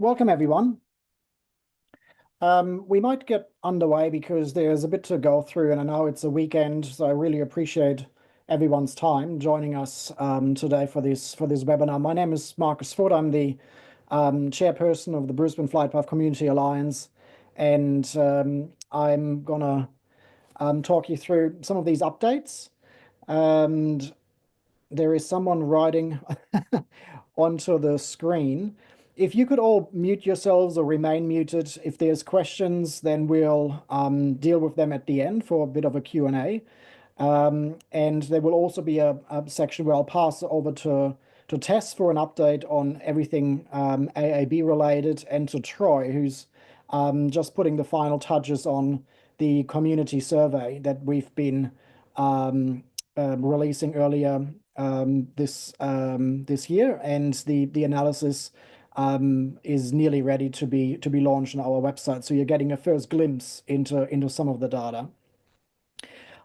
Welcome, everyone. We might get underway because there's a bit to go through, and I know it's a weekend, so I really appreciate everyone's time joining us today for this webinar. My name is Marcus Ford. I'm the chairperson of the Brisbane Flight Path Community Alliance, and I'm gonna talk you through some of these updates. And there is someone writing onto the screen. If you could all mute yourselves or remain muted, if there's questions, then we'll deal with them at the end for a bit of a Q&A. And there will also be a section where I'll pass over to Tess for an update on everything AAB related, and to Troy, who's just putting the final touches on the community survey that we've been releasing earlier this year, and the analysis is nearly ready to be launched on our website. So you're getting a first glimpse into some of the data.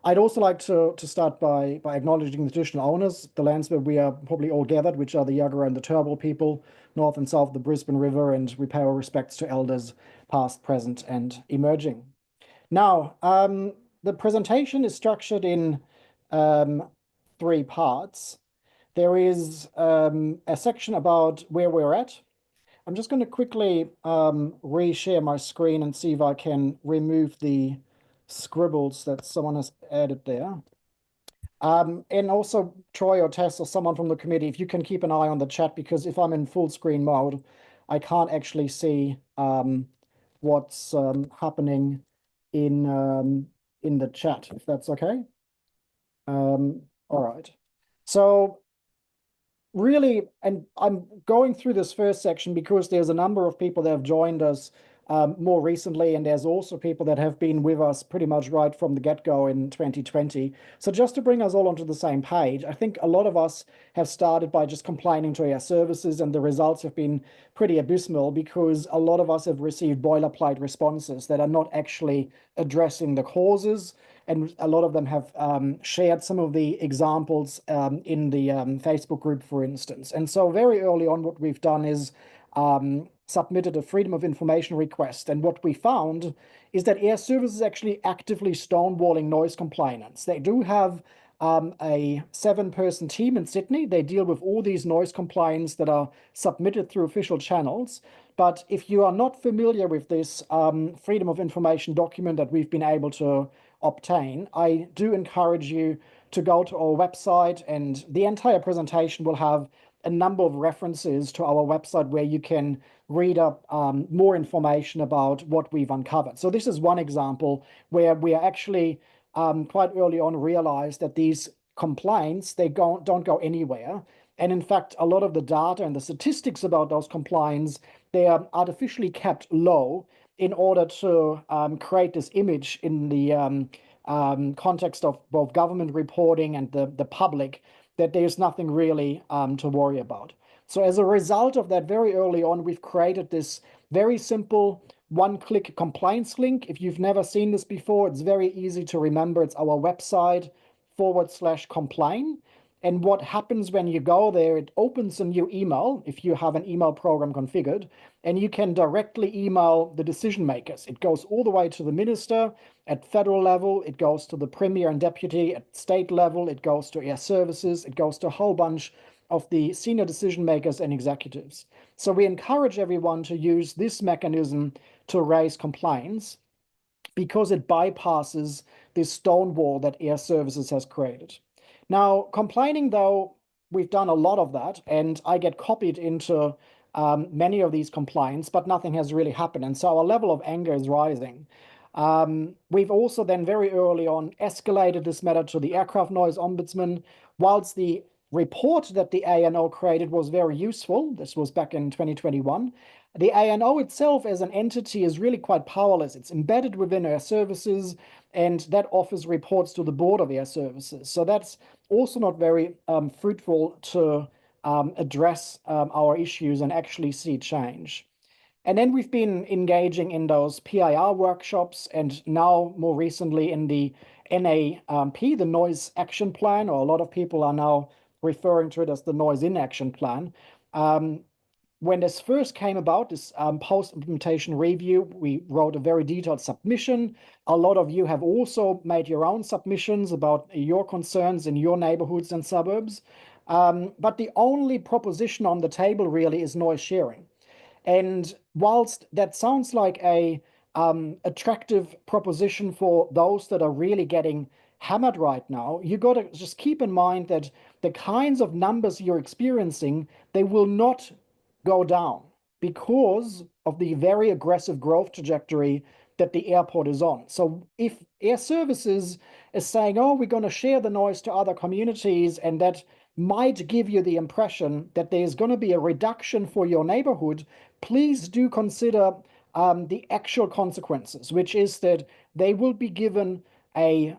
I'd also like to start by acknowledging the traditional owners, the lands where we are probably all gathered, which are the Yagara and the Turrbal people, north and south of the Brisbane River, and we pay our respects to elders past, present, and emerging. Now, the presentation is structured in 3 parts. There is a section about where we're at. I'm just going to quickly reshare my screen and see if I can remove the scribbles that someone has added there. And also Troy or Tess or someone from the committee, if you can keep an eye on the chat, because if I'm in full screen mode, I can't actually see what's happening in the chat, if that's okay. All right. So really, and I'm going through this first section because there's a number of people that have joined us more recently, and there's also people that have been with us pretty much right from the get-go in 2020. So just to bring us all onto the same page, I think a lot of us have started by just complaining to Airservices, and the results have been pretty abysmal because a lot of us have received boilerplate responses that are not actually addressing the causes. And a lot of them have shared some of the examples in the Facebook group, for instance. And so very early on, what we've done is submitted a Freedom of Information request. And what we found is that Airservices is actually actively stonewalling noise complainants. They do have a 7-person team in Sydney. They deal with all these noise complaints that are submitted through official channels. But if you are not familiar with this Freedom of Information document that we've been able to obtain, I do encourage you to go to our website, and the entire presentation will have a number of references to our website where you can read up more information about what we've uncovered. So this is one example where we are actually quite early on realized that these complaints, they don't go anywhere. And in fact, a lot of the data and the statistics about those complaints, they are artificially kept low in order to create this image in the context of both government reporting and the public that there's nothing really to worry about. So as a result of that, very early on, we've created this very simple one-click complaints link. If you've never seen this before, it's very easy to remember. It's our website /complain. And what happens when you go there, it opens a new email if you have an email program configured, and you can directly email the decision makers. It goes all the way to the minister at federal level, it goes to the premier and deputy at state level, it goes to Airservices, it goes to a whole bunch of the senior decision makers and executives. So we encourage everyone to use this mechanism to raise complaints because it bypasses this stonewall that Airservices has created. Now, complaining, though, we've done a lot of that, and I get copied into many of these complaints, but nothing has really happened. And so our level of anger is rising. We've also then very early on escalated this matter to the Aircraft Noise Ombudsman. Whilst the report that the ANO created was very useful, this was back in 2021, the ANO itself as an entity is really quite powerless. It's embedded within Airservices, and that offers reports to the board of Airservices. So that's also not very fruitful to address our issues and actually see change. And then we've been engaging in those PIR workshops, and now more recently in the NAP, the Noise Action Plan, or a lot of people are now referring to it as the Noise in Action Plan. when this first came about, this post-implementation review, we wrote a very detailed submission. A lot of you have also made your own submissions about your concerns in your neighborhoods and suburbs. But the only proposition on the table really is noise sharing. And whilst that sounds like a attractive proposition for those that are really getting hammered right now, you got to just keep in mind that the kinds of numbers you're experiencing, they will not go down because of the very aggressive growth trajectory that the airport is on. So if Airservices is saying, oh, we're going to share the noise to other communities, and that might give you the impression that there's going to be a reduction for your neighborhood, please do consider the actual consequences, which is that they will be given a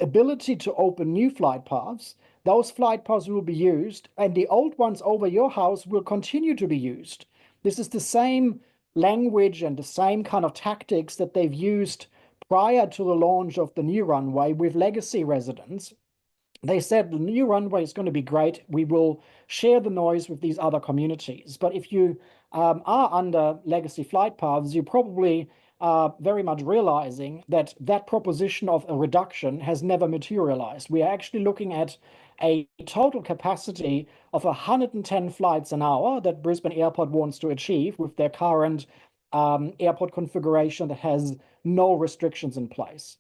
ability to open new flight paths. Those flight paths will be used, and the old ones over your house will continue to be used. This is the same language and the same kind of tactics that they've used prior to the launch of the new runway with legacy residents. They said the new runway is going to be great. We will share the noise with these other communities. But if you are under legacy flight paths, you probably very much realizing that that proposition of a reduction has never materialized. We are actually looking at a total capacity of 110 flights an hour that Brisbane Airport wants to achieve with their current airport configuration that has no restrictions in place.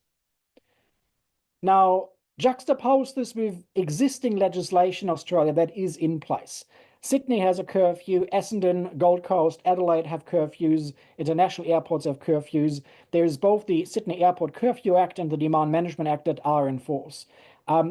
Now, juxtapose this with existing legislation in Australia that is in place. Sydney has a curfew, Essendon, Gold Coast, Adelaide have curfews, international airports have curfews. There's both the Sydney Airport Curfew Act and the Demand Management Act that are in force.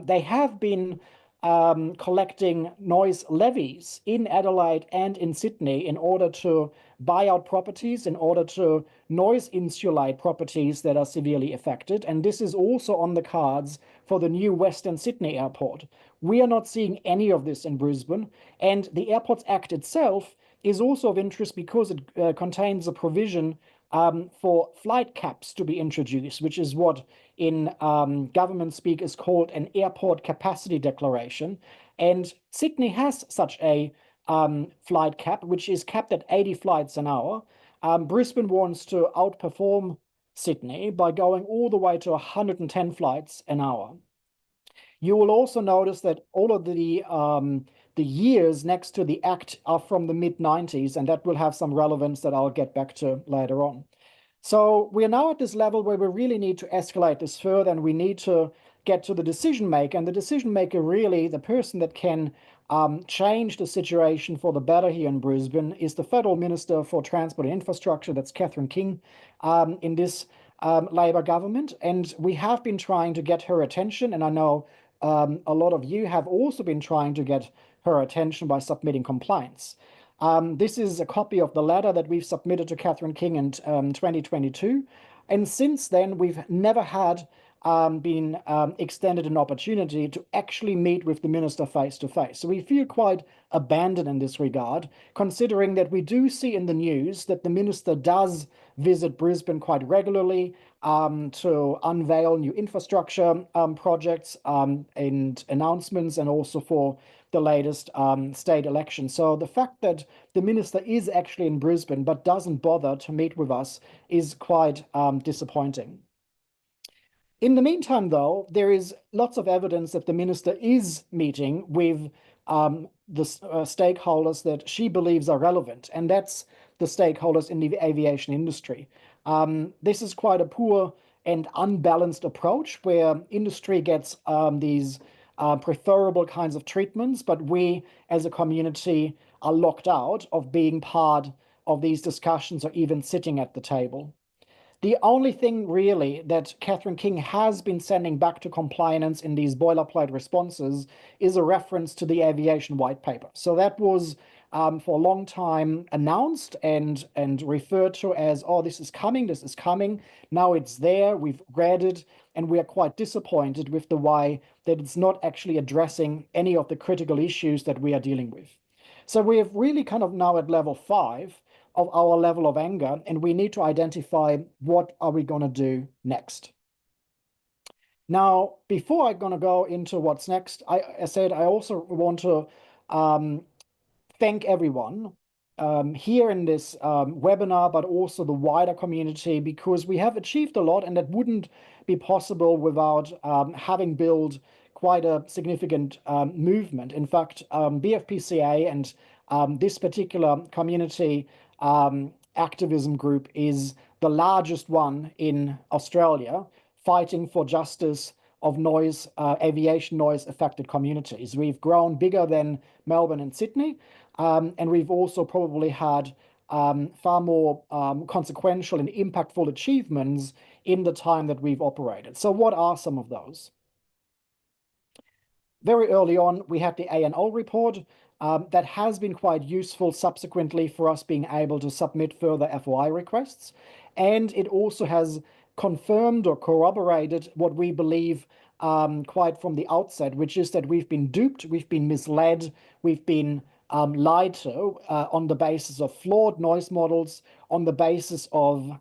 They have been collecting noise levies in Adelaide and in Sydney in order to buy out properties, in order to noise insulate properties that are severely affected. And this is also on the cards for the new Western Sydney Airport. We are not seeing any of this in Brisbane. And the Airports Act itself is also of interest because it contains a provision for flight caps to be introduced, which is what in government speak is called an airport capacity declaration. And Sydney has such a flight cap, which is capped at 80 flights an hour. Brisbane wants to outperform Sydney by going all the way to 110 flights an hour. You will also notice that all of the years next to the Act are from the mid-90s, and that will have some relevance that I'll get back to later on. So we are now at this level where we really need to escalate this further, and we need to get to the decision maker. And the decision maker, really, the person that can change the situation for the better here in Brisbane, is the Federal Minister for Transport and Infrastructure. That's Catherine King in this Labor government. And we have been trying to get her attention, and I know a lot of you have also been trying to get her attention by submitting complaints. This is a copy of the letter that we've submitted to Catherine King in 2022. And since then, we've never had been extended an opportunity to actually meet with the minister face to face. So we feel quite abandoned in this regard, considering that we do see in the news that the minister does visit Brisbane quite regularly to unveil new infrastructure projects and announcements, and also for the latest state election. So the fact that the minister is actually in Brisbane but doesn't bother to meet with us is quite disappointing. In the meantime, though, there is lots of evidence that the minister is meeting with the stakeholders that she believes are relevant, and that's the stakeholders in the aviation industry. This is quite a poor and unbalanced approach where industry gets these preferable kinds of treatments, but we as a community are locked out of being part of these discussions or even sitting at the table. The only thing really that Catherine King has been sending back to compliance in these boilerplate responses is a reference to the aviation white paper. So that was for a long time announced and referred to as, oh, this is coming, this is coming. Now it's there, we've read it, and we are quite disappointed with the way that it's not actually addressing any of the critical issues that we are dealing with. So we have really kind of now at level 5 of our level of anger, and we need to identify what are we going to do next. Now, before I'm going to go into what's next, I said I also want to thank everyone here in this webinar, but also the wider community, because we have achieved a lot, and that wouldn't be possible without having built quite a significant movement. In fact, BFPCA and this particular community activism group is the largest one in Australia, fighting for justice of noise, aviation noise affected communities. We've grown bigger than Melbourne and Sydney, and we've also probably had far more consequential and impactful achievements in the time that we've operated. So what are some of those? Very early on, we had the A&O report that has been quite useful subsequently for us being able to submit further FOI requests. And it also has confirmed or corroborated what we believe quite from the outset, which is that we've been duped, we've been misled, we've been lied to on the basis of flawed noise models, on the basis of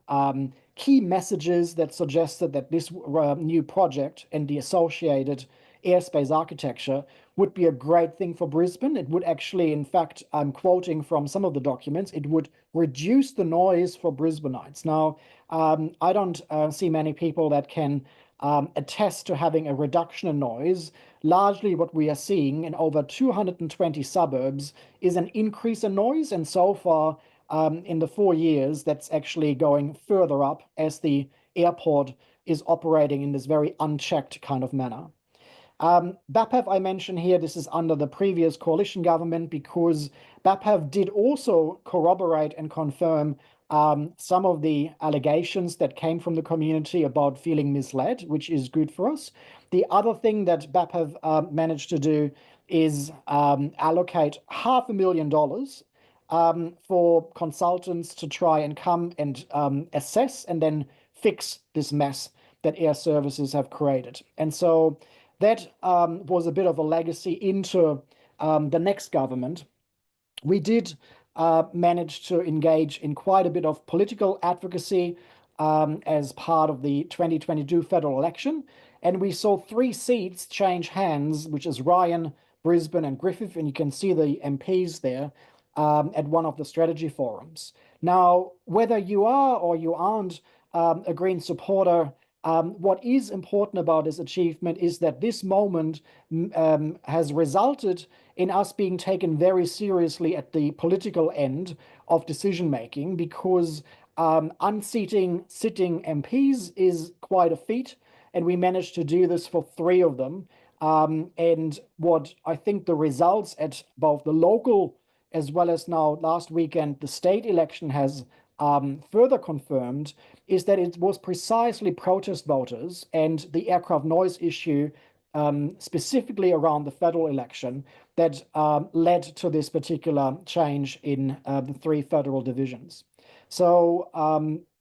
key messages that suggested that this new project and the associated airspace architecture would be a great thing for Brisbane. It would actually, in fact, I'm quoting from some of the documents, it would reduce the noise for Brisbaneites. Now, I don't see many people that can attest to having a reduction in noise. Largely what we are seeing in over 220 suburbs is an increase in noise, and so far in the 4 years, that's actually going further up as the airport is operating in this very unchecked kind of manner. BAPAV, I mentioned here, this is under the previous coalition government, because BAPAV did also corroborate and confirm some of the allegations that came from the community about feeling misled, which is good for us. The other thing that BAPAV managed to do is allocate $500,000 for consultants to try and come and assess and then fix this mess that Airservices have created. And so that was a bit of a legacy into the next government. We did manage to engage in quite a bit of political advocacy as part of the 2022 federal election. And we saw 3 seats change hands, which is Ryan, Brisbane, and Griffith. And you can see the MPs there at one of the strategy forums. Now, whether you are or you aren't a Green supporter, what is important about this achievement is that this moment has resulted in us being taken very seriously at the political end of decision making, because unseating sitting MPs is quite a feat, and we managed to do this for 3 of them. And what I think the results at both the local as well as now last weekend the state election has further confirmed is that it was precisely protest voters and the aircraft noise issue, specifically around the federal election, that led to this particular change in the 3 federal divisions. So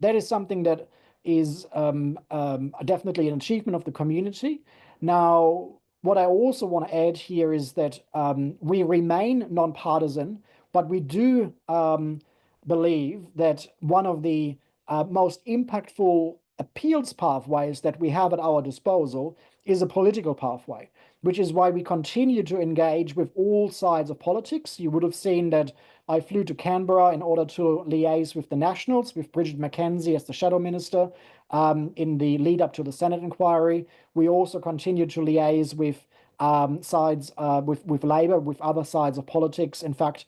that is something that is definitely an achievement of the community. Now, what I also want to add here is that we remain nonpartisan, but we do believe that one of the most impactful appeals pathways that we have at our disposal is a political pathway, which is why we continue to engage with all sides of politics. You would have seen that I flew to Canberra in order to liaise with the Nationals, with Bridget McKenzie as the Shadow Minister in the lead up to the Senate inquiry. We also continue to liaise with sides with Labor, with other sides of politics. In fact,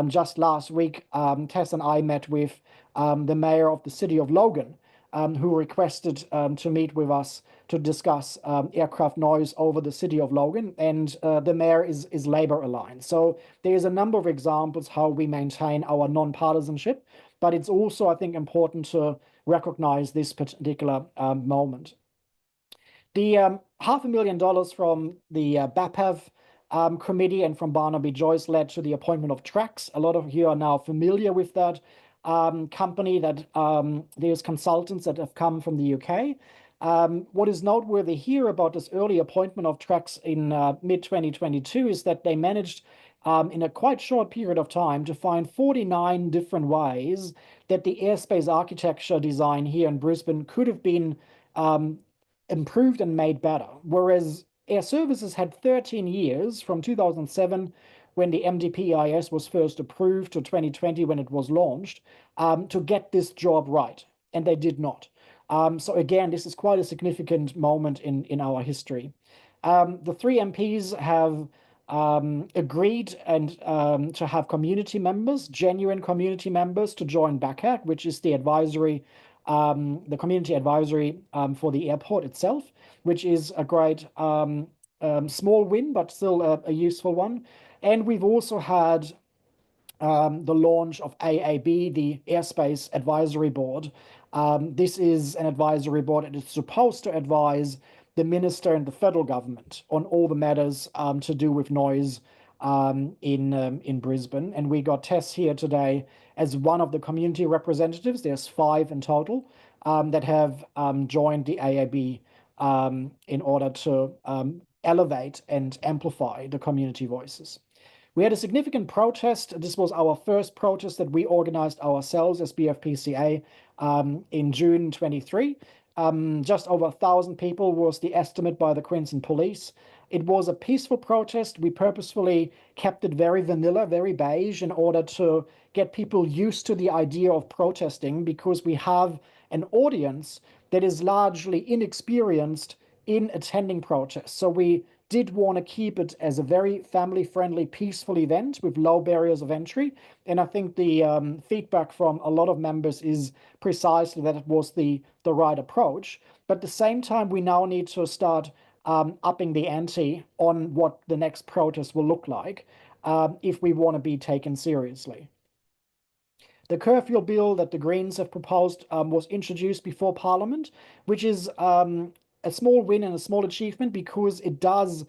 just last week, Tess and I met with the mayor of the city of Logan, who requested to meet with us to discuss aircraft noise over the city of Logan, and the mayor is Labor aligned. So there's a number of examples how we maintain our non-partisanship, but it's also, I think, important to recognize this particular moment. The $500,000 from the BAPAV committee and from Barnaby Joyce led to the appointment of Trax. A lot of you are now familiar with that company. That there's consultants that have come from the UK. What is noteworthy here about this early appointment of Trax in mid-2022 is that they managed in a quite short period of time to find 49 different ways that the airspace architecture design here in Brisbane could have been improved and made better. Whereas Airservices had 13 years from 2007 when the MDPEIS was first approved, to 2020 when it was launched, to get this job right, and they did not. So again, this is quite a significant moment in our history. The three MPs have agreed and to have community members, genuine community members, to join BACAC, which is the advisory, the community advisory for the airport itself, which is a great small win, but still a useful one. And we've also had the launch of AAB, the Airspace Advisory Board. This is an advisory board that is supposed to advise the minister and the federal government on all the matters to do with noise in Brisbane. And we got Tess here today as one of the community representatives. There's 5 in total that have joined the AAB in order to elevate and amplify the community voices. We had a significant protest. This was our first protest that we organized ourselves as BFPCA in June 23. Just over 1,000 people was the estimate by the Queensland Police. It was a peaceful protest. We purposefully kept it very vanilla, very beige, in order to get people used to the idea of protesting, because we have an audience that is largely inexperienced in attending protests. So we did want to keep it as a very family-friendly, peaceful event with low barriers of entry. And I think the feedback from a lot of members is precisely that it was the right approach. But at the same time, we now need to start upping the ante on what the next protest will look like if we want to be taken seriously. The curfew bill that the Greens have proposed was introduced before Parliament, which is a small win and a small achievement, because it does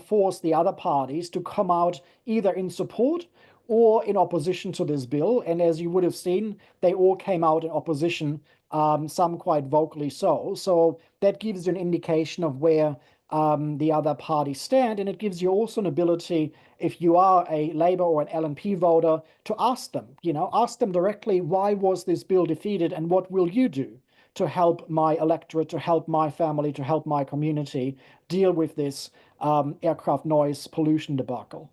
force the other parties to come out either in support or in opposition to this bill. And as you would have seen, they all came out in opposition, some quite vocally so. So that gives you an indication of where the other parties stand. And it gives you also an ability, if you are a Labour or an LNP voter, to ask them, ask them directly, why was this bill defeated and what will you do to help my electorate, to help my family, to help my community deal with this aircraft noise pollution debacle.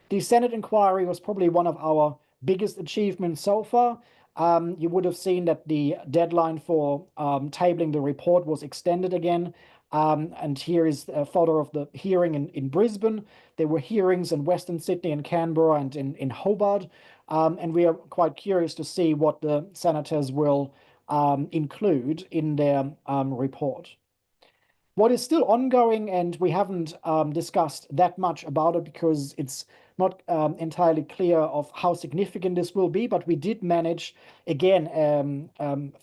The Senate inquiry was probably one of our biggest achievements so far. You would have seen that the deadline for tabling the report was extended again. And here is a photo of the hearing in Brisbane. There were hearings in Western Sydney and Canberra and in Hobart. And we are quite curious to see what the senators will include in their report. What is still ongoing, and we haven't discussed that much about it because it's not entirely clear of how significant this will be, but we did manage, again,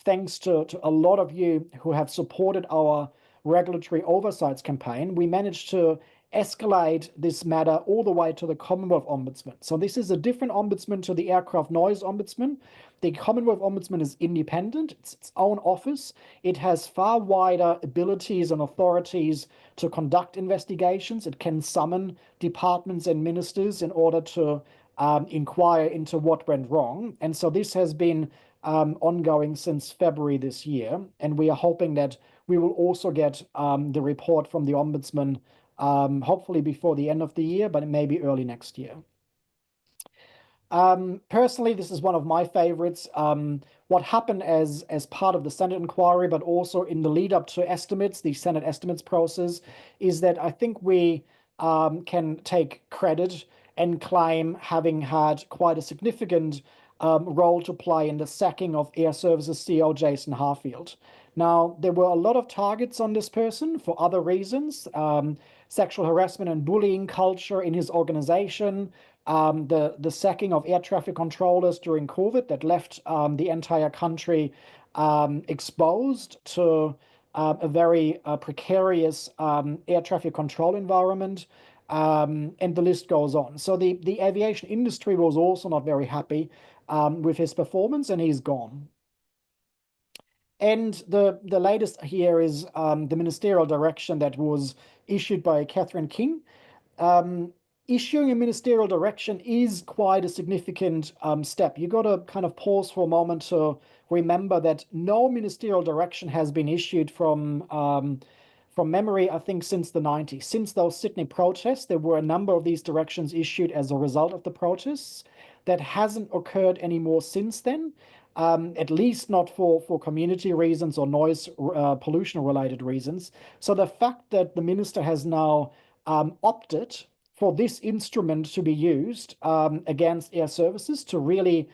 thanks to a lot of you who have supported our regulatory oversights campaign, we managed to escalate this matter all the way to the Commonwealth Ombudsman. So this is a different ombudsman to the Aircraft Noise Ombudsman. The Commonwealth Ombudsman is independent. It's its own office. It has far wider abilities and authorities to conduct investigations. It can summon departments and ministers in order to inquire into what went wrong. And so this has been ongoing since February this year. And we are hoping that we will also get the report from the Ombudsman hopefully before the end of the year, but it may be early next year. Personally, this is one of my favorites. What happened as part of the Senate inquiry, but also in the lead up to estimates, the Senate estimates process, is that I think we can take credit and claim having had quite a significant role to play in the sacking of Airservices CEO Jason Harfield. Now, there were a lot of targets on this person for other reasons, sexual harassment and bullying culture in his organization, the sacking of air traffic controllers during COVID that left the entire country exposed to a very precarious air traffic control environment, and the list goes on. So the aviation industry was also not very happy with his performance, and he's gone. And the latest here is the ministerial direction that was issued by Catherine King. Issuing a ministerial direction is quite a significant step. You got to kind of pause for a moment to remember that no ministerial direction has been issued from from memory, I think since the 90s. Since those Sydney protests, there were a number of these directions issued as a result of the protests. That hasn't occurred anymore since then, at least not for community reasons or noise pollution related reasons. So the fact that the minister has now opted for this instrument to be used against Airservices to really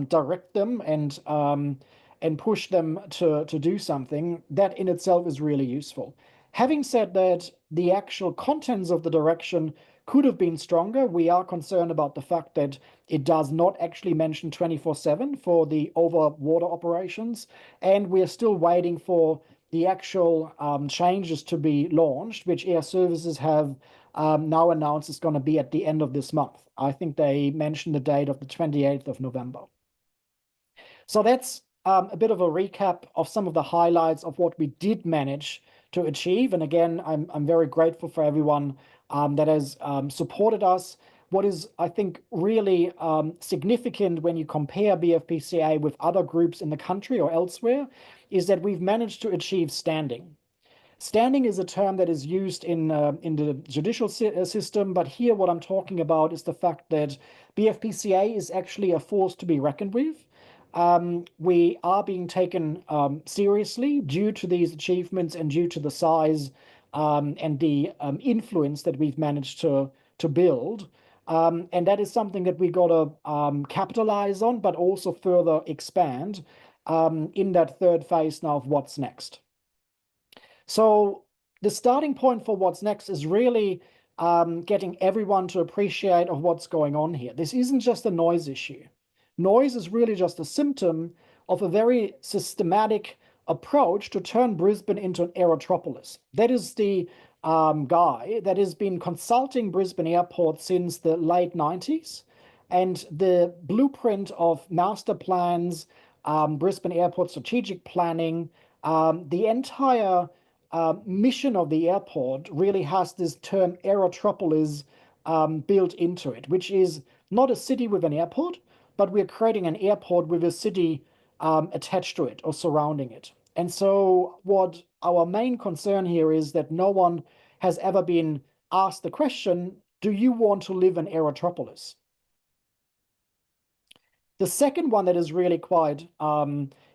direct them and push them to do something, that in itself is really useful. Having said that, the actual contents of the direction could have been stronger. We are concerned about the fact that it does not actually mention 24/7 for the over water operations, and we're still waiting for the actual changes to be launched, which Airservices have now announced is going to be at the end of this month. I think they mentioned the date of the 28th of November. So that's a bit of a recap of some of the highlights of what we did manage to achieve. And again, I'm very grateful for everyone that has supported us. What is, I think, really significant when you compare BFPCA with other groups in the country or elsewhere is that we've managed to achieve standing. Standing is a term that is used in the judicial system, but here what I'm talking about is the fact that BFPCA is actually a force to be reckoned with. We are being taken seriously due to these achievements and due to the size and the influence that we've managed to build. And that is something that we got to capitalize on, but also further expand in that third phase now of what's next. So the starting point for what's next is really getting everyone to appreciate of what's going on here. This isn't just a noise issue. Noise is really just a symptom of a very systematic approach to turn Brisbane into an aerotropolis. That is the guy that has been consulting Brisbane Airport since the late 90s. And the blueprint of master plans, Brisbane Airport strategic planning, the entire mission of the airport really has this term aerotropolis built into it, which is not a city with an airport, but we're creating an airport with a city attached to it or surrounding it. And so what our main concern here is that no one has ever been asked the question, do you want to live in Aerotropolis? The second one that is really quite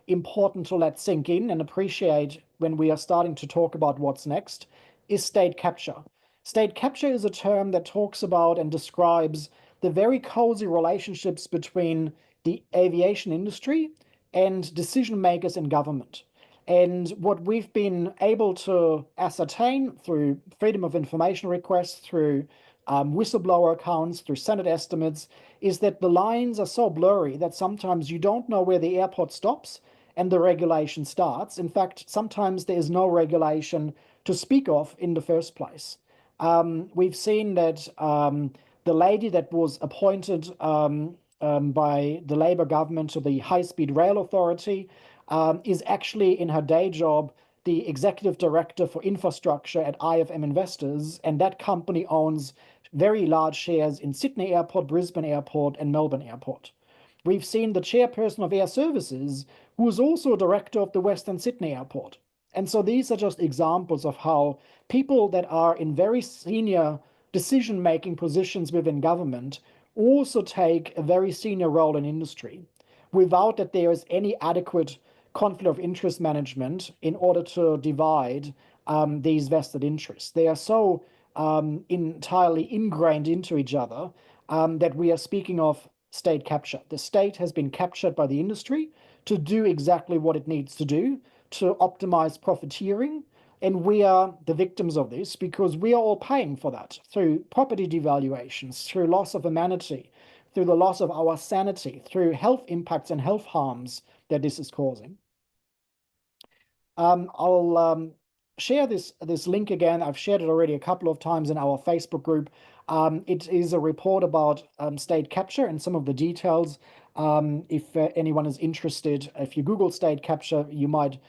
important to let sink in and appreciate when we are starting to talk about what's next is state capture. State capture is a term that talks about and describes the very cozy relationships between the aviation industry and decision makers in government. And what we've been able to ascertain through freedom of information requests, through whistleblower accounts, through Senate estimates, is that the lines are so blurry that sometimes you don't know where the airport stops and the regulation starts. In fact, sometimes there is no regulation to speak of in the first place. We've seen that the lady that was appointed by the Labour government to the High Speed Rail Authority is actually in her day job the executive director for infrastructure at IFM Investors, and that company owns very large shares in Sydney Airport, Brisbane Airport, and Melbourne Airport. We've seen the chairperson of Airservices, who is also a director of the Western Sydney Airport. And so these are just examples of how people that are in very senior decision-making positions within government also take a very senior role in industry without that there is any adequate conflict of interest management in order to divide these vested interests. They are so entirely ingrained into each other that we are speaking of state capture. The state has been captured by the industry to do exactly what it needs to do to optimize profiteering. And we are the victims of this because we are all paying for that through property devaluations, through loss of amenity, through the loss of our sanity, through health impacts and health harms that this is causing. I'll share this link again. I've shared it already a couple of times in our Facebook group. It is a report about state capture and some of the details. If anyone is interested, if you Google state capture, you might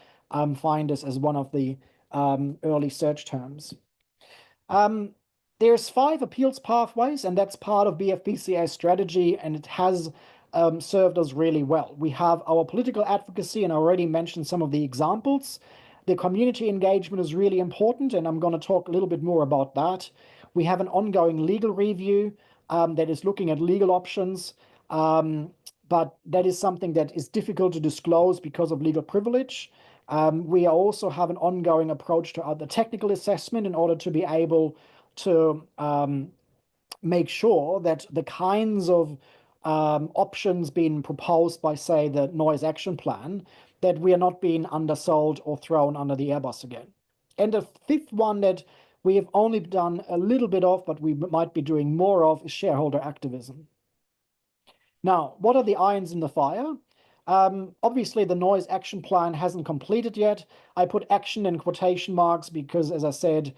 find us as one of the early search terms. There's 5 appeals pathways, and that's part of BFPCA's strategy, and it has served us really well. We have our political advocacy, and I already mentioned some of the examples. The community engagement is really important, and I'm going to talk a little bit more about that. We have an ongoing legal review that is looking at legal options, but that is something that is difficult to disclose because of legal privilege. We also have an ongoing approach to the technical assessment in order to be able to make sure that the kinds of options being proposed by, say, the noise action plan, that we are not being undersold or thrown under the airbus again. And the fifth one that we have only done a little bit of, but we might be doing more of, is shareholder activism. Now, what are the irons in the fire? Obviously, the noise action plan hasn't completed yet. I put action in quotation marks because, as I said,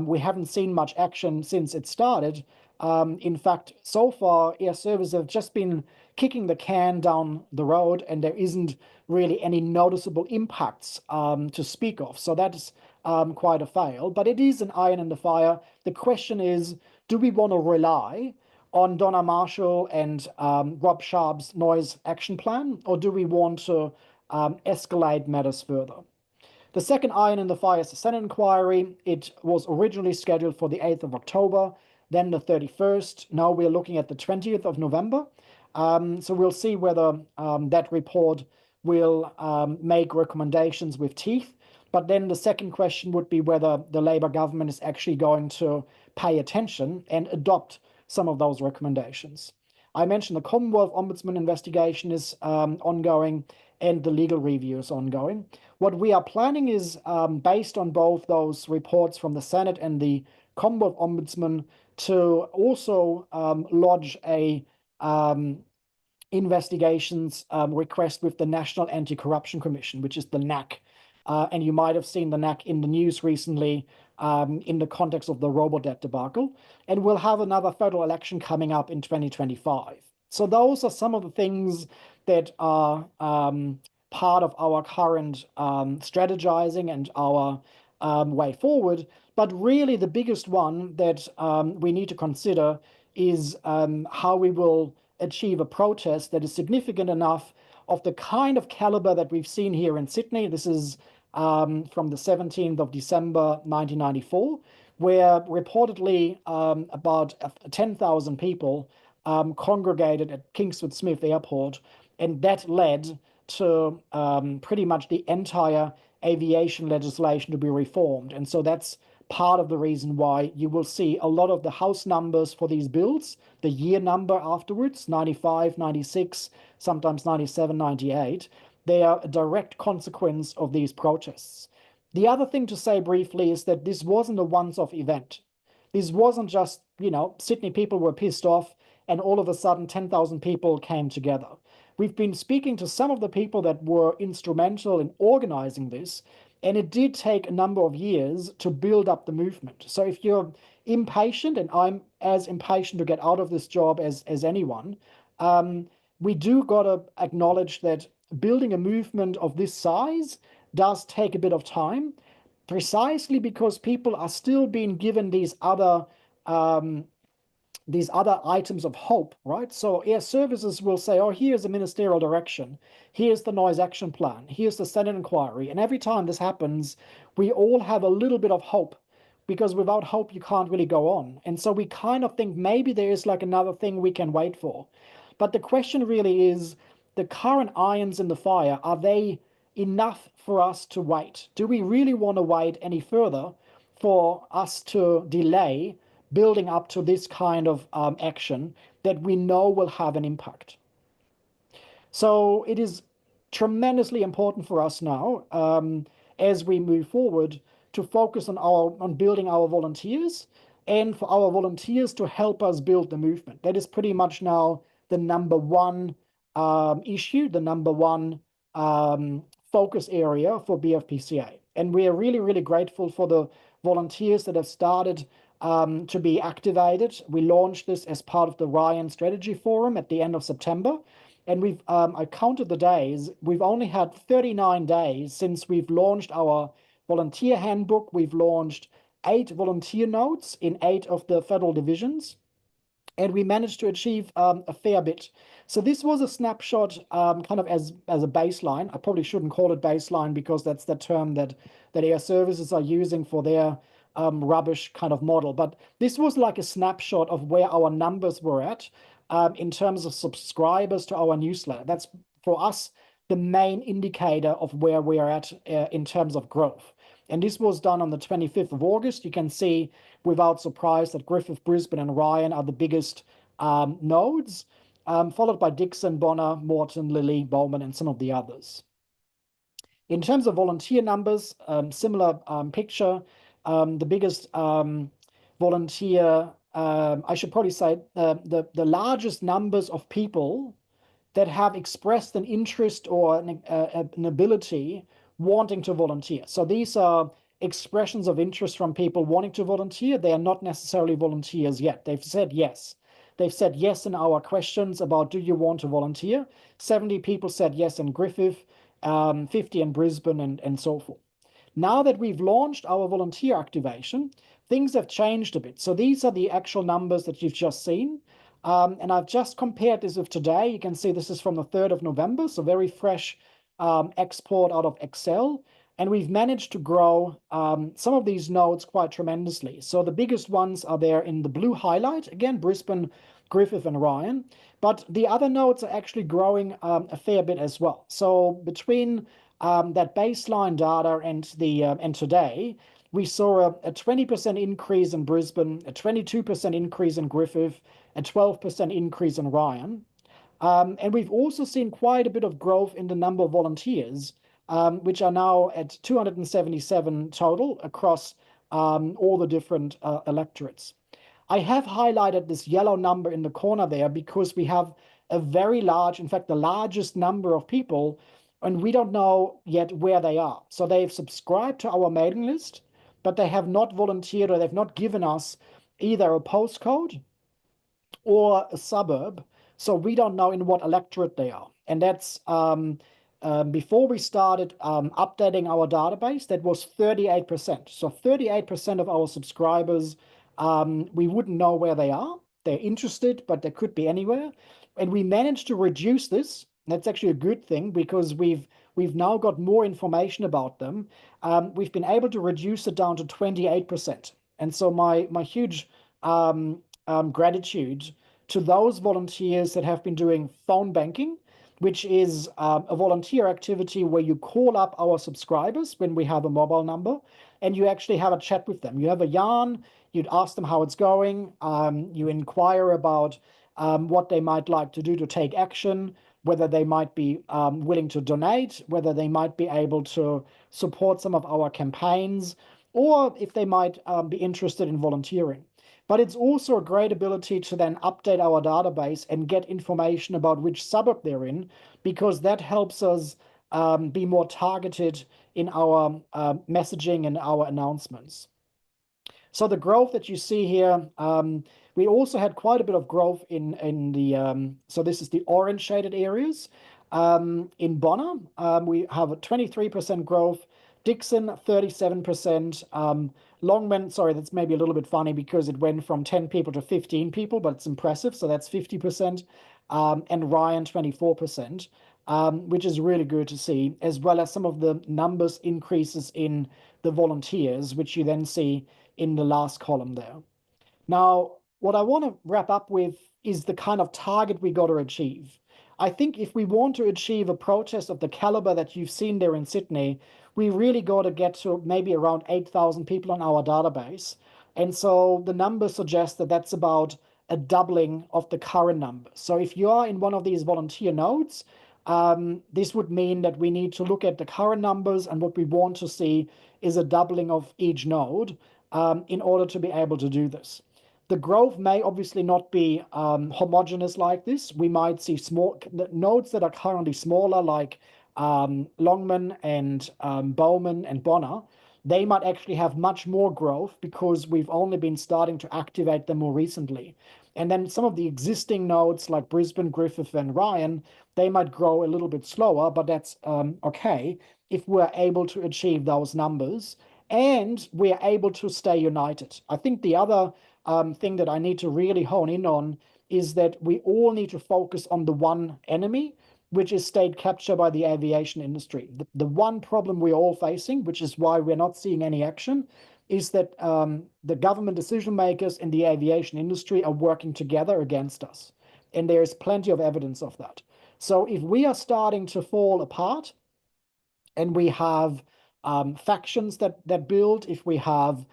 we haven't seen much action since it started. In fact, so far, Airservices have just been kicking the can down the road, and there isn't really any noticeable impacts to speak of. So that's quite a fail, but it is an iron in the fire. The question is, do we want to rely on Donna Marshall and Rob Sharp's noise action plan, or do we want to escalate matters further? The second iron in the fire is the Senate inquiry. It was originally scheduled for the 8th of October, then the 31st. Now we're looking at the 20th of November. So we'll see whether that report will make recommendations with teeth. But then the second question would be whether the Labour government is actually going to pay attention and adopt some of those recommendations. I mentioned the Commonwealth Ombudsman investigation is ongoing and the legal review is ongoing. What we are planning is, based on both those reports from the Senate and the Commonwealth Ombudsman, to also lodge a investigations request with the National Anti-Corruption Commission, which is the NAC. And you might have seen the NAC in the news recently in the context of the Robodebt debacle. And we'll have another federal election coming up in 2025. So those are some of the things that are part of our current strategizing and our way forward. But really the biggest one that we need to consider is how we will achieve a protest that is significant enough of the kind of caliber that we've seen here in Sydney. This is from the 17th of December 1994, where reportedly about 10,000 people congregated at Kingsford Smith Airport, and that led to pretty much the entire aviation legislation to be reformed. And so that's part of the reason why you will see a lot of the house numbers for these bills, the year number afterwards, 95, 96, sometimes 97, 98, they are a direct consequence of these protests. The other thing to say briefly is that this wasn't a once-off event. This wasn't just, Sydney people were pissed off and all of a sudden 10,000 people came together. We've been speaking to some of the people that were instrumental in organizing this, and it did take a number of years to build up the movement. So if you're impatient, and I'm as impatient to get out of this job as anyone, we do got to acknowledge that building a movement of this size does take a bit of time, precisely because people are still being given these other items of hope, right? So Airservices will say, oh, here's a ministerial direction. Here's the noise action plan. Here's the Senate inquiry. And every time this happens, we all have a little bit of hope, because without hope, you can't really go on. And so we kind of think maybe there is like another thing we can wait for. But the question really is, the current irons in the fire, are they enough for us to wait? Do we really want to wait any further for us to delay building up to this kind of action that we know will have an impact? So it is tremendously important for us now, as we move forward, to focus on building our volunteers, and for our volunteers to help us build the movement. That is pretty much now the number one issue, the number one focus area for BFPCA. And we are really, really grateful for the volunteers that have started to be activated. We launched this as part of the Ryan Strategy Forum at the end of September. And we've, I counted the days, we've only had 39 days since we've launched our volunteer handbook. We've launched 8 volunteer notes in 8 of the federal divisions. and we managed to achieve a fair bit. So this was a snapshot, kind of as a baseline. I probably shouldn't call it baseline because that's the term that Airservices are using for their rubbish kind of model. But this was like a snapshot of where our numbers were at in terms of subscribers to our newsletter. That's for us the main indicator of where we are at in terms of growth. And this was done on the 25th of August. You can see without surprise that Griffith, Brisbane, and Ryan are the biggest nodes, followed by Dixon, Bonner, Moreton, Lilly, Bowman, and some of the others. In terms of volunteer numbers, similar picture. The biggest volunteer, I should probably say, the largest numbers of people that have expressed an interest or an ability wanting to volunteer. So these are expressions of interest from people wanting to volunteer. They are not necessarily volunteers yet. They've said yes. They've said yes in our questions about, do you want to volunteer? 70 people said yes in Griffith, 50 in Brisbane, and so forth. Now that we've launched our volunteer activation, things have changed a bit. So these are the actual numbers that you've just seen. And I've just compared this with today. You can see this is from the 3rd of November, so very fresh export out of Excel. And we've managed to grow some of these nodes quite tremendously. So the biggest ones are there in the blue highlight, again, Brisbane, Griffith, and Ryan. But the other nodes are actually growing a fair bit as well. So between that baseline data and today, we saw a 20% increase in Brisbane, a 22% increase in Griffith, a 12% increase in Ryan. And we've also seen quite a bit of growth in the number of volunteers, which are now at 277 total across all the different electorates. I have highlighted this yellow number in the corner there because we have a very large, in fact, the largest number of people, and we don't know yet where they are. So they've subscribed to our mailing list, but they have not volunteered or they've not given us either a postcode or a suburb. So we don't know in what electorate they are. And that's before we started updating our database, that was 38%. So 38% of our subscribers, we wouldn't know where they are. They're interested, but they could be anywhere. And we managed to reduce this. That's actually a good thing because we've now got more information about them. We've been able to reduce it down to 28%. And so my huge gratitude to those volunteers that have been doing phone banking, which is a volunteer activity where you call up our subscribers when we have a mobile number and you actually have a chat with them. You have a yarn, you'd ask them how it's going, you inquire about what they might like to do to take action, whether they might be willing to donate, whether they might be able to support some of our campaigns, or if they might be interested in volunteering. But it's also a great ability to then update our database and get information about which suburb they're in, because that helps us be more targeted in our messaging and our announcements. So the growth that you see here, we also had quite a bit of growth in the, so this is the orange shaded areas. In Bonner, we have a 23% growth, Dixon 37%, Longman, sorry, that's maybe a little bit funny because it went from 10 people to 15 people, but it's impressive, so that's 50%, and Ryan 24%, which is really good to see, as well as some of the numbers increases in the volunteers, which you then see in the last column there. Now, what I want to wrap up with is the kind of target we got to achieve. I think if we want to achieve a protest of the caliber that you've seen there in Sydney, we really got to get to maybe around 8,000 people on our database. And so the numbers suggest that that's about a doubling of the current number. So if you are in one of these volunteer nodes, this would mean that we need to look at the current numbers, and what we want to see is a doubling of each node in order to be able to do this. The growth may obviously not be homogeneous like this. We might see small nodes that are currently smaller, like Longman and Bowman and Bonner. They might actually have much more growth because we've only been starting to activate them more recently. And then some of the existing nodes like Brisbane, Griffith, and Ryan, they might grow a little bit slower, but that's okay if we're able to achieve those numbers and we're able to stay united. I think the other thing that I need to really hone in on is that we all need to focus on the one enemy, which is state capture by the aviation industry. The one problem we're all facing, which is why we're not seeing any action, is that the government decision makers in the aviation industry are working together against us. And there is plenty of evidence of that. So if we are starting to fall apart, and we have factions that build, if we have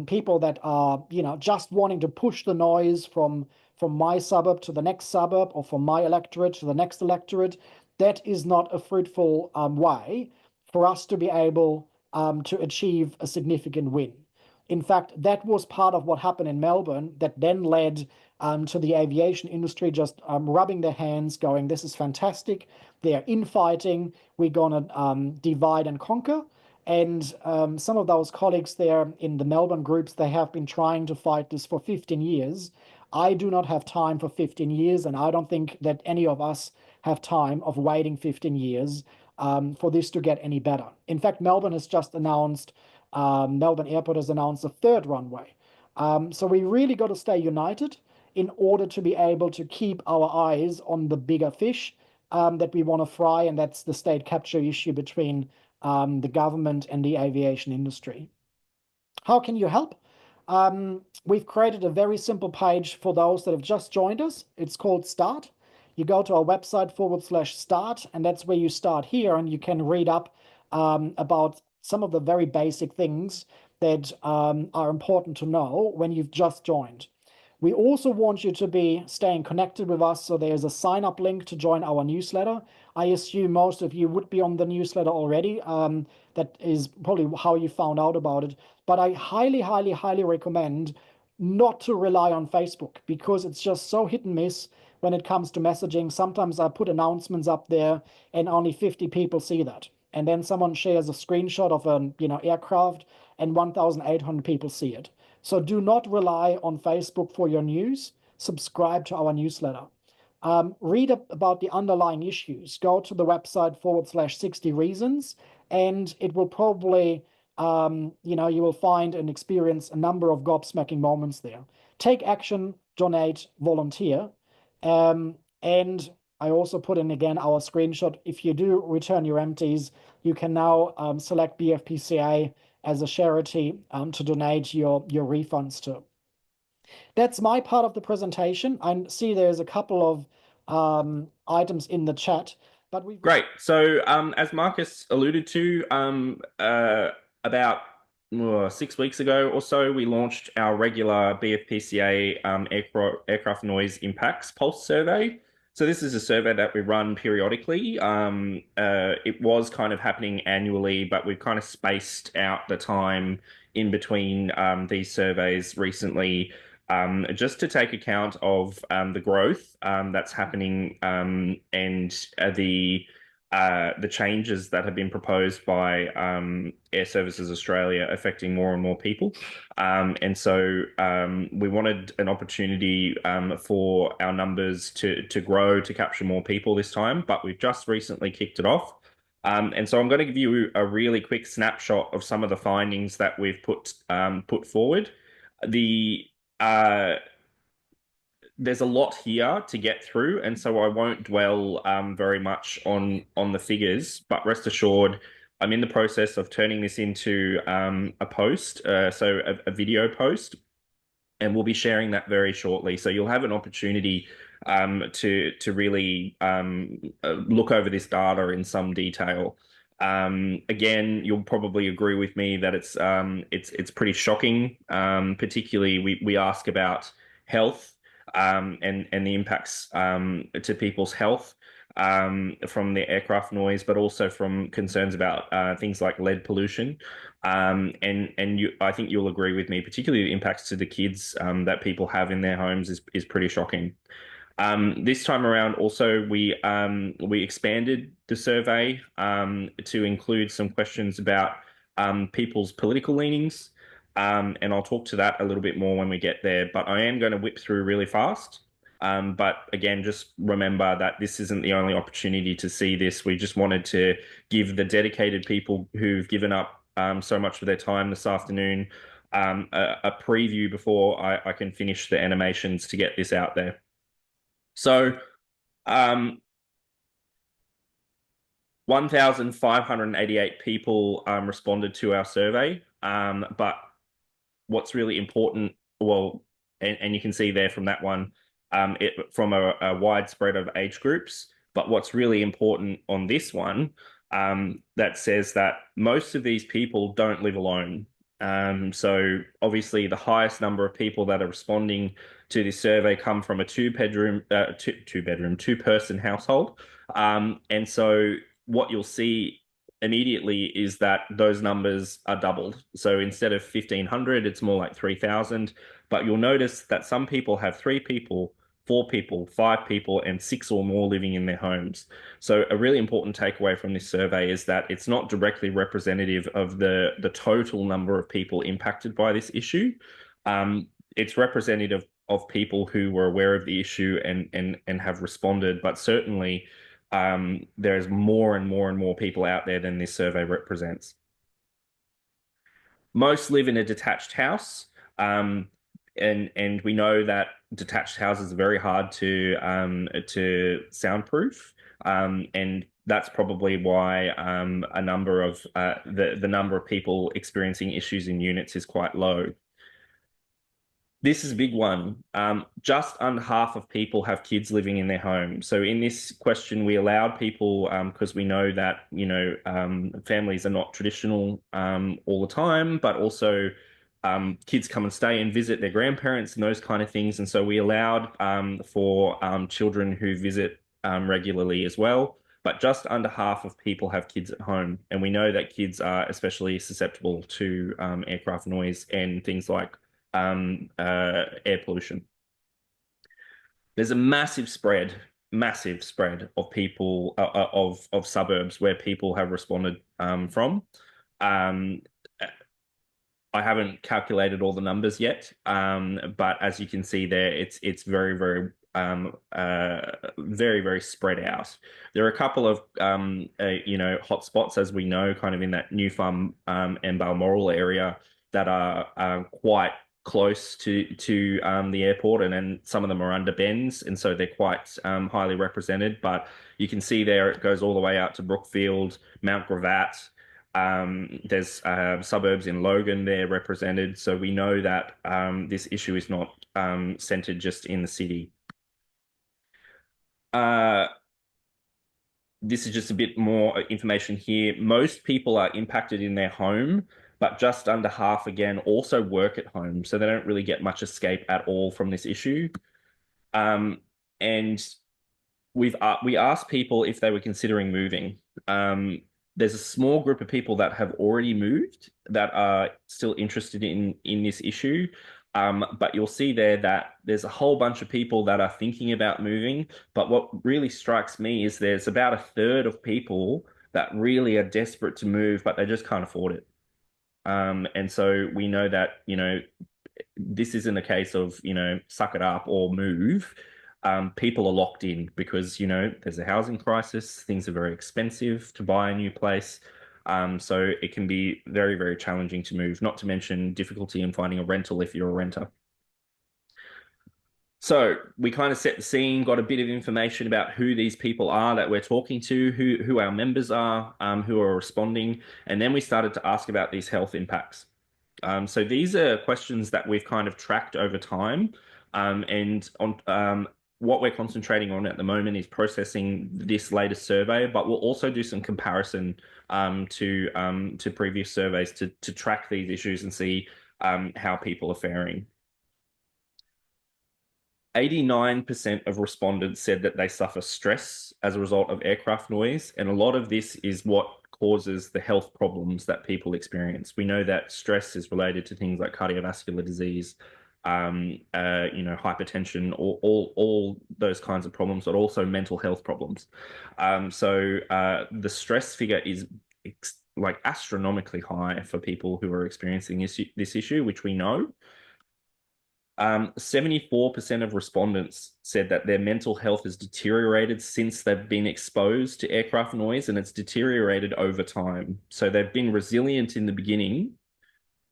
people that are just wanting to push the noise from my suburb to the next suburb, or from my electorate to the next electorate, that is not a fruitful way for us to be able to achieve a significant win. In fact, that was part of what happened in Melbourne that then led to the aviation industry just rubbing their hands, going, this is fantastic. They're infighting. We're going to divide and conquer. And some of those colleagues there in the Melbourne groups, they have been trying to fight this for 15 years. I do not have time for 15 years, and I don't think that any of us have time of waiting 15 years for this to get any better. In fact, Melbourne has just announced, Melbourne Airport has announced a third runway. So we really got to stay united in order to be able to keep our eyes on the bigger fish that we want to fry, and that's the state capture issue between the government and the aviation industry. How can you help? We've created a very simple page for those that have just joined us. It's called Start. You go to our website /start, and that's where you start here, and you can read up about some of the very basic things that are important to know when you've just joined. We also want you to be staying connected with us, so there's a sign-up link to join our newsletter. I assume most of you would be on the newsletter already. That is probably how you found out about it. But I highly, highly, highly recommend not to rely on Facebook, because it's just so hit and miss when it comes to messaging. Sometimes I put announcements up there and only 50 people see that. And then someone shares a screenshot of an aircraft and 1,800 people see it. So do not rely on Facebook for your news. Subscribe to our newsletter. Read about the underlying issues. Go to the website /60 reasons, and it will probably, you will find and experience a number of gobsmacking moments there. Take action, donate, volunteer. And I also put in again our screenshot. If you do return your empties, you can now select BFPCA as a charity to donate your refunds to. That's my part of the presentation. I see there's a couple of items in the chat, but we've Great. So as Marcus alluded to, about 6 weeks ago or so, we launched our regular BFPCA Aircraft Noise Impacts Pulse Survey. So this is a survey that we run periodically. It was kind of happening annually, but we've kind of spaced out the time in between these surveys recently, just to take account of the growth that's happening and the changes that have been proposed by Airservices Australia affecting more and more people. And so we wanted an opportunity for our numbers to grow, to capture more people this time, but we've just recently kicked it off. And so I'm going to give you a really quick snapshot of some of the findings that we've put forward. There's a lot here to get through, and so I won't dwell very much on the figures, but rest assured, I'm in the process of turning this into a post, so a video post, and we'll be sharing that very shortly. So you'll have an opportunity to really look over this data in some detail. Again, you'll probably agree with me that it's pretty shocking. Particularly, we ask about health and the impacts to people's health from the aircraft noise, but also from concerns about things like lead pollution. I think you'll agree with me, particularly the impacts to the kids that people have in their homes is pretty shocking. This time around, also, we expanded the survey to include some questions about people's political leanings, and I'll talk to that a little bit more when we get there. But I am going to whip through really fast. But again, just remember that this isn't the only opportunity to see this. We just wanted to give the dedicated people who've given up so much of their time this afternoon a preview before I can finish the animations to get this out there. So 1,588 people responded to our survey, but what's really important, well, and you can see there from that one, from a wide spread of age groups. But what's really important on this one, that says that most of these people don't live alone. So obviously the highest number of people that are responding to this survey come from a two-person household. And so what you'll see immediately is that those numbers are doubled. So instead of 1,500, it's more like 3,000. But you'll notice that some people have 3 people, 4 people, 5 people, and 6 or more living in their homes. So a really important takeaway from this survey is that it's not directly representative of the total number of people impacted by this issue. It's representative of people who were aware of the issue and have responded, but certainly there's more and more and more people out there than this survey represents. Most live in a detached house, and we know that detached houses are very hard to soundproof, and that's probably why a number of the number of people experiencing issues in units is quite low. This is a big one. Just under half of people have kids living in their home. So in this question, we allowed people, because we know that, families are not traditional all the time, but also kids come and stay and visit their grandparents and those kind of things. And so we allowed for children who visit regularly as well. But just under half of people have kids at home. And we know that kids are especially susceptible to aircraft noise and things like air pollution. There's a massive spread of people of suburbs where people have responded from. Um, I haven't calculated all the numbers yet, but as you can see there, it's very, very very, very spread out. There are a couple of hot spots, as we know, kind of in that New Farm and Balmoral area that are quite close to the airport, and then some of them are under bends, and so they're quite highly represented. But you can see there it goes all the way out to Brookfield, Mount Gravatt. There's suburbs in Logan there represented, so we know that this issue is not centered just in the city. This is just a bit more information here. Most people are impacted in their home, but just under half again also work at home, so they don't really get much escape at all from this issue. And we asked people if they were considering moving. There's a small group of people that have already moved that are still interested in this issue. But you'll see there that there's a whole bunch of people that are thinking about moving. But what really strikes me is there's about a third of people that really are desperate to move, but they just can't afford it. And so we know that, this isn't a case of, suck it up or move. People are locked in because, there's a housing crisis. Things are very expensive to buy a new place. So it can be very, very challenging to move, not to mention difficulty in finding a rental if you're a renter. So we kind of set the scene, got a bit of information about who these people are that we're talking to, who our members are, who are responding, and then we started to ask about these health impacts. So these are questions that we've kind of tracked over time, and on what we're concentrating on at the moment is processing this latest survey, but we'll also do some comparison to previous surveys to track these issues and see how people are faring. 89% of respondents said that they suffer stress as a result of aircraft noise, and a lot of this is what causes the health problems that people experience. We know that stress is related to things like cardiovascular disease, hypertension, all those kinds of problems, but also mental health problems. So the stress figure is like astronomically high for people who are experiencing this issue, which we know. 74% of respondents said that their mental health has deteriorated since they've been exposed to aircraft noise, and it's deteriorated over time. So they've been resilient in the beginning,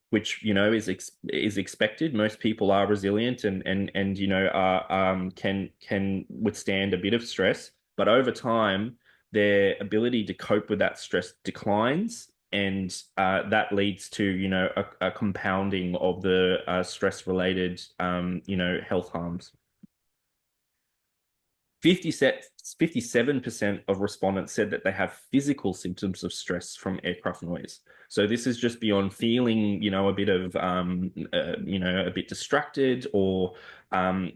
which is expected. Most people are resilient and are can withstand a bit of stress, but over time their ability to cope with that stress declines, and that leads to a compounding of the stress related health harms. 57% of respondents said that they have physical symptoms of stress from aircraft noise. So this is just beyond feeling, a bit of, a bit distracted or other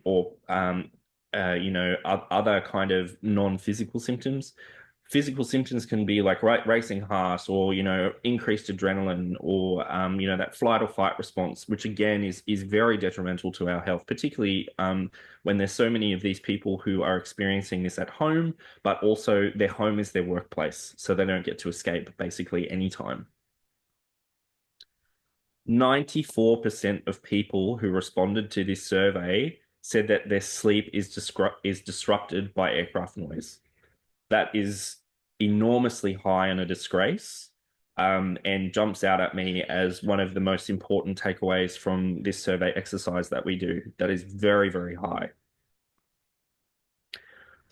kind of non-physical symptoms. Physical symptoms can be like racing heart or, increased adrenaline or, that flight or fight response, which again is very detrimental to our health, particularly when there's so many of these people who are experiencing this at home, but also their home is their workplace, so they don't get to escape basically anytime. 94% of people who responded to this survey said that their sleep is disrupted by aircraft noise. That is enormously high and a disgrace, and jumps out at me as one of the most important takeaways from this survey exercise that we do. That is very, very high.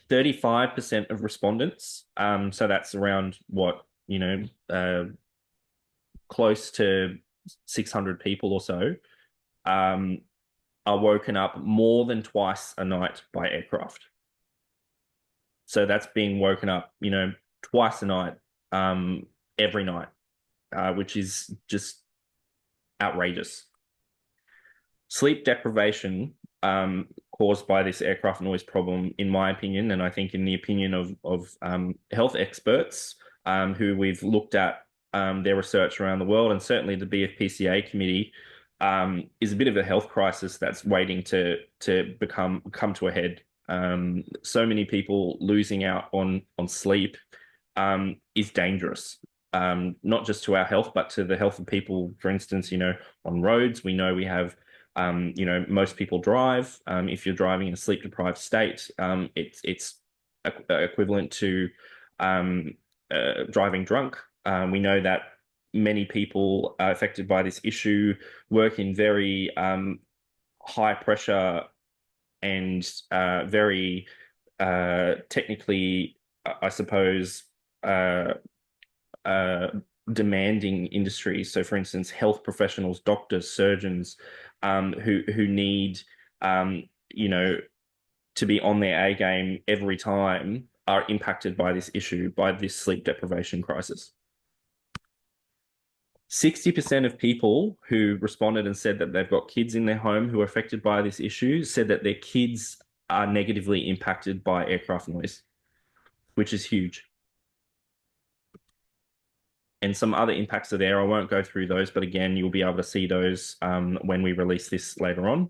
35% of respondents, so that's around what, close to 600 people or so, are woken up more than twice a night by aircraft. So that's being woken up, twice a night, every night, which is just outrageous. Sleep deprivation caused by this aircraft noise problem, in my opinion, and I think in the opinion of health experts who we've looked at their research around the world, and certainly the BFPCA committee, is a bit of a health crisis that's waiting to come to a head. So many people losing out on sleep is dangerous, not just to our health, but to the health of people. For instance, on roads, we know we have, most people drive. If you're driving in a sleep deprived state, it's equivalent to driving drunk. We know that many people affected by this issue work in very high pressure and very technically, I suppose, demanding industries. So, for instance, health professionals, doctors, surgeons, who need, to be on their A game every time, are impacted by this issue, by this sleep deprivation crisis. 60% of people who responded and said that they've got kids in their home who are affected by this issue said that their kids are negatively impacted by aircraft noise, which is huge. And some other impacts are there. I won't go through those, but again, you'll be able to see those when we release this later on.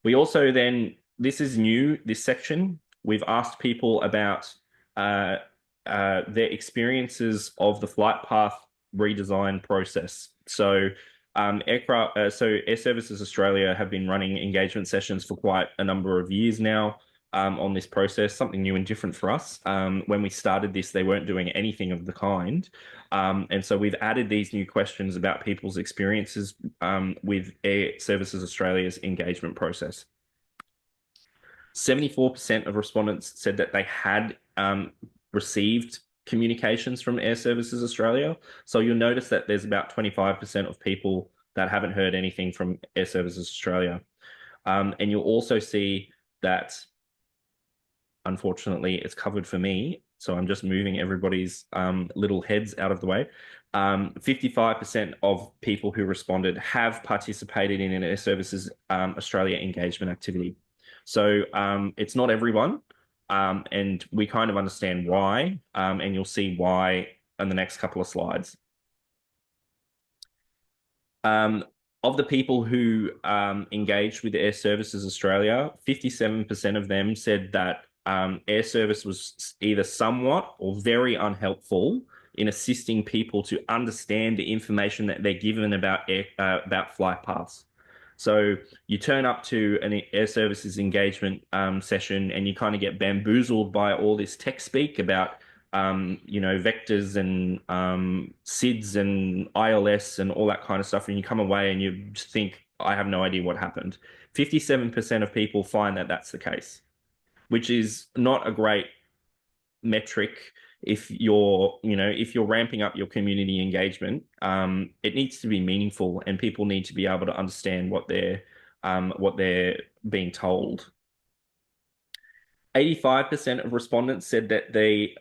We also then, this is new, this section, we've asked people about their experiences of the flight path redesign process. So Airservices Australia have been running engagement sessions for quite a number of years now on this process, something new and different for us. When we started this, they weren't doing anything of the kind. And so we've added these new questions about people's experiences with Airservices Australia's engagement process. 74% of respondents said that they had received communications from Airservices Australia. So you'll notice that there's about 25% of people that haven't heard anything from Airservices Australia. And you'll also see that, unfortunately, it's covered for me, so I'm just moving everybody's little heads out of the way. 55% of people who responded have participated in an Airservices Australia engagement activity. So it's not everyone, and we kind of understand why, and you'll see why in the next couple of slides. Of the people who engaged with Airservices Australia, 57% of them said that Airservice was either somewhat or very unhelpful in assisting people to understand the information that they're given about flight paths. So you turn up to an Airservices engagement session and you kind of get bamboozled by all this tech speak about vectors and SIDS and ILS and all that kind of stuff, and you come away and you just think, I have no idea what happened. 57% of people find that that's the case, which is not a great metric if you're ramping up your community engagement. It needs to be meaningful, and people need to be able to understand what they're being told. 85% of respondents said that they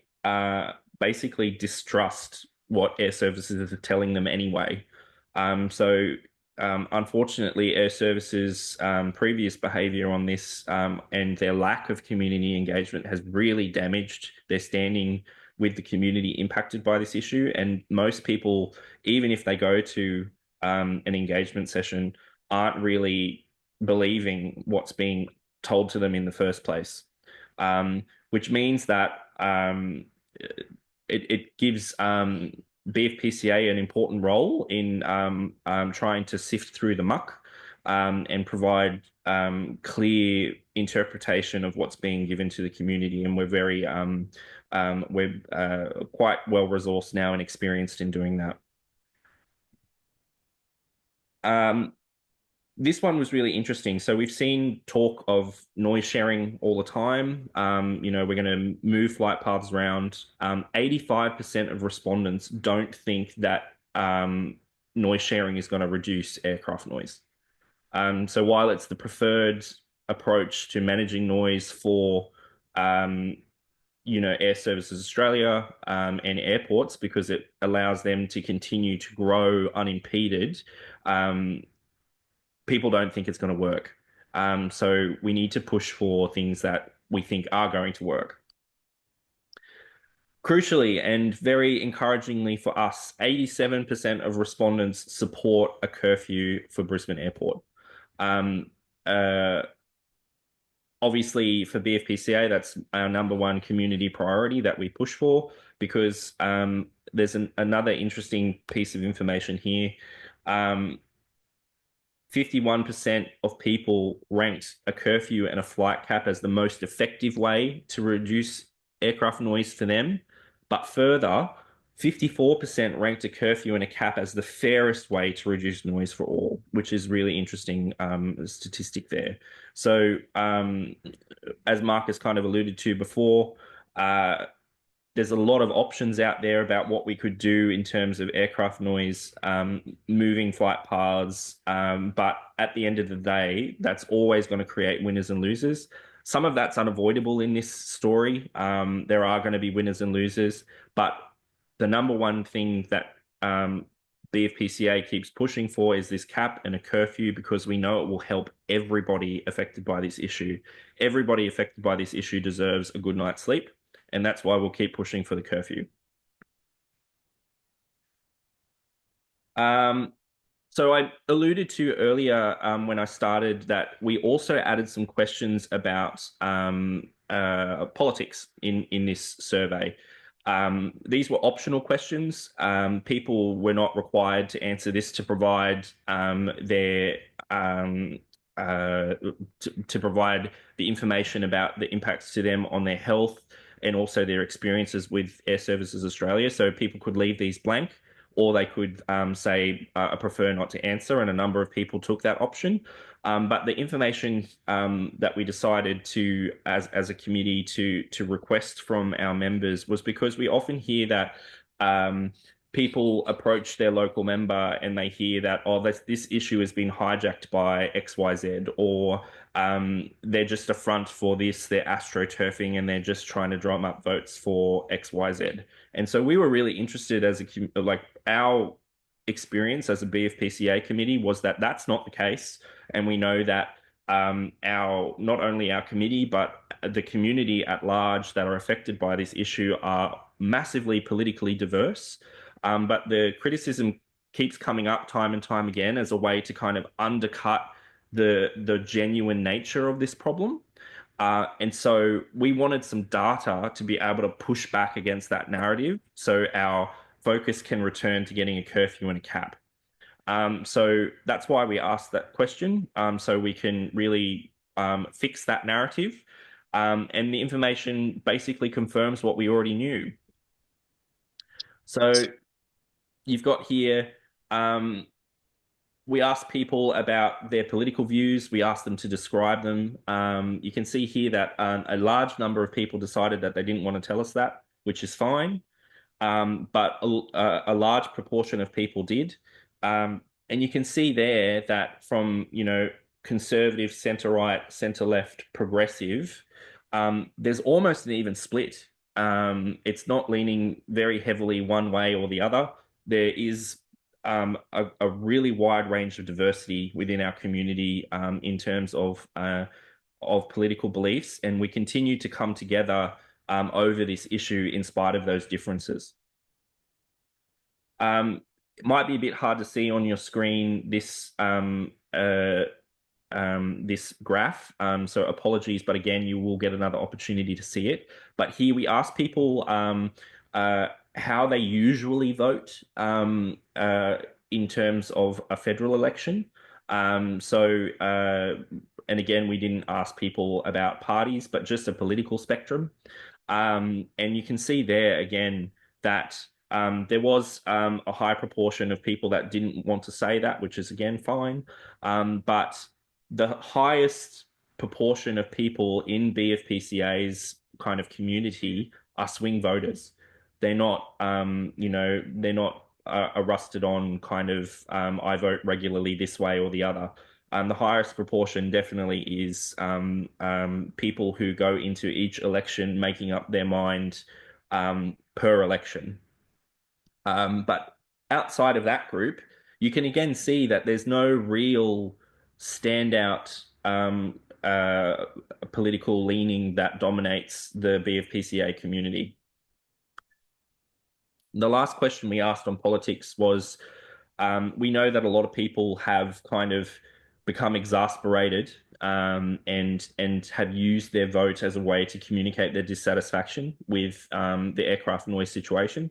basically distrust what Airservices are telling them anyway. Unfortunately, Airservices' previous behaviour on this and their lack of community engagement has really damaged their standing with the community impacted by this issue. And most people, even if they go to an engagement session, aren't really believing what's being told to them in the first place. Which means that it gives BFPCA an important role in trying to sift through the muck and provide clear interpretation of what's being given to the community. And we're quite well resourced now and experienced in doing that. This one was really interesting. So we've seen talk of noise sharing all the time. We're going to move flight paths around. 85% of respondents don't think that noise sharing is going to reduce aircraft noise. So while it's the preferred approach to managing noise for Airservices Australia and airports, because it allows them to continue to grow unimpeded, people don't think it's going to work. So we need to push for things that we think are going to work. Crucially, and very encouragingly for us, 87% of respondents support a curfew for Brisbane Airport. Obviously, for BFPCA, that's our #1 community priority that we push for, because there's another interesting piece of information here. 51% of people ranked a curfew and a flight cap as the most effective way to reduce aircraft noise for them. But further, 54% ranked a curfew and a cap as the fairest way to reduce noise for all, which is really interesting statistic there. So as Marcus kind of alluded to before, there's a lot of options out there about what we could do in terms of aircraft noise, moving flight paths. But at the end of the day, that's always going to create winners and losers. Some of that's unavoidable in this story. There are going to be winners and losers, but the #1 thing that BFPCA keeps pushing for is this cap and a curfew, because we know it will help everybody affected by this issue. Everybody affected by this issue deserves a good night's sleep. And that's why we'll keep pushing for the curfew. So I alluded to earlier when I started that we also added some questions about politics in this survey. These were optional questions. People were not required to answer this to provide their to provide the information about the impacts to them on their health and also their experiences with Airservices Australia. So people could leave these blank, or they could say, I prefer not to answer, and a number of people took that option. But the information that we decided to, as a committee, to request from our members was because we often hear that people approach their local member and they hear that, oh, this issue has been hijacked by XYZ, or they're just a front for this, they're astroturfing and they're just trying to drum up votes for XYZ. And so we were really interested as our experience as a BFPCA committee was that that's not the case. And we know that not only our committee, but the community at large that are affected by this issue are massively politically diverse. But the criticism keeps coming up time and time again as a way to kind of undercut the genuine nature of this problem. And so we wanted some data to be able to push back against that narrative so our focus can return to getting a curfew and a cap. So that's why we asked that question, so we can really fix that narrative. And the information basically confirms what we already knew. So you've got here, we asked people about their political views. We asked them to describe them. You can see here that a large number of people decided that they didn't want to tell us that, which is fine. But a large proportion of people did. And you can see there that from, conservative, centre right, centre left, progressive, there's almost an even split. It's not leaning very heavily one way or the other. There is a really wide range of diversity within our community in terms of political beliefs, and we continue to come together over this issue in spite of those differences. It might be a bit hard to see on your screen this this graph. So apologies, but again, you will get another opportunity to see it. But here we ask people how they usually vote in terms of a federal election. And again, we didn't ask people about parties, but just a political spectrum. And you can see there again that there was a high proportion of people that didn't want to say that, which is again fine. But the highest proportion of people in BFPCA's kind of community are swing voters. They're not, they're not a rusted on kind of I vote regularly this way or the other. The highest proportion definitely is people who go into each election making up their mind per election. But outside of that group, you can again see that there's no real standout political leaning that dominates the BFPCA community. The last question we asked on politics was, we know that a lot of people have kind of become exasperated and have used their vote as a way to communicate their dissatisfaction with the aircraft noise situation.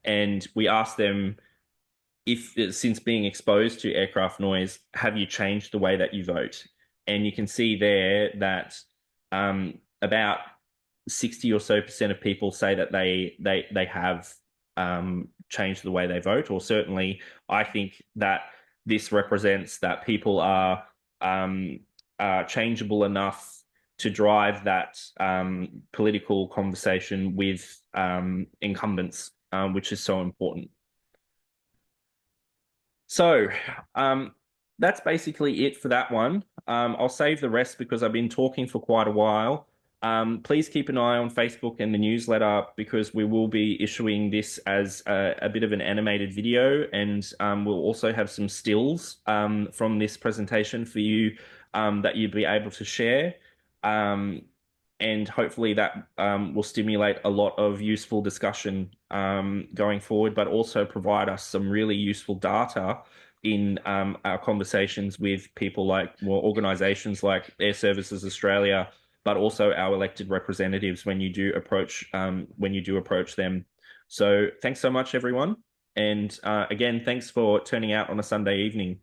And we asked them, if since being exposed to aircraft noise, have you changed the way that you vote? And you can see there that about 60 or so % of people say that they have changed the way they vote, or certainly I think that this represents that people are changeable enough to drive that political conversation with incumbents, which is so important. So that's basically it for that one. I'll save the rest because I've been talking for quite a while. Please keep an eye on Facebook and the newsletter because we will be issuing this as a bit of an animated video, and we'll also have some stills from this presentation for you that you'll be able to share. And hopefully that will stimulate a lot of useful discussion going forward, but also provide us some really useful data in our conversations with people like, well, organizations like Airservices Australia, but also our elected representatives when you do approach them. So thanks so much, everyone. And again, thanks for turning out on a Sunday evening.